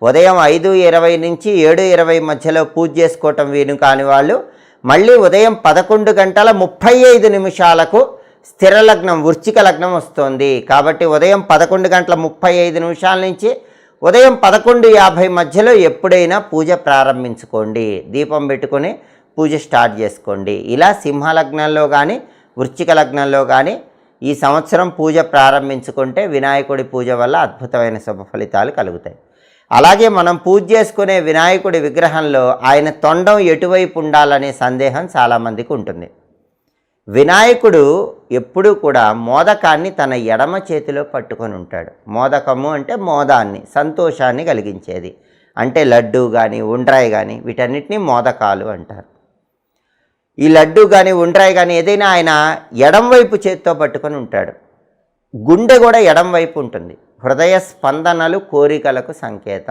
ఉదయం 5:20 నుంచి 7:20 మధ్యలో పూజ చేసుకోవటం వీలు కాని వాళ్ళు మళ్ళీ ఉదయం 11:35 స్థిర లగ్నం వృశ్చిక లగ్నం వస్తుంది. కాబట్టి ఉదయం 11:35 నుంచి ఉదయం 11:50 మధ్యలో ఎప్పుడైనా పూజ ప్రారంభించుకోండి. దీపం పెట్టుకొని పూజ స్టార్ట్ చేసుకోండి. ఇలా సింహలగ్నంలో కానీ వృశ్చిక లగ్నంలో కానీ ఈ సంవత్సరం పూజ ప్రారంభించుకుంటే వినాయకుడి పూజ వల్ల అద్భుతమైన శుభ ఫలితాలు కలుగుతాయి. అలాగే మనం పూజ చేసుకునే వినాయకుడి విగ్రహంలో ఆయన తొండం ఎటువైపు ఉండాలనే సందేహం చాలామందికి ఉంటుంది. వినాయకుడు ఎప్పుడూ కూడా మోదకాన్ని తన ఎడమ చేతిలో పట్టుకొని ఉంటాడు. మోదకము అంటే మోదాన్ని, సంతోషాన్ని కలిగించేది. అంటే లడ్డు కానీ ఉండ్రాయి కానీ వీటన్నిటినీ మోదకాలు అంటారు. ఈ లడ్డు కానీ ఉండ్రాయి కానీ ఏదైనా ఆయన ఎడం వైపు చేతితో పట్టుకొని ఉంటాడు. గుండె కూడా ఎడం వైపు ఉంటుంది. హృదయ స్పందనలు కోరికలకు సంకేతం.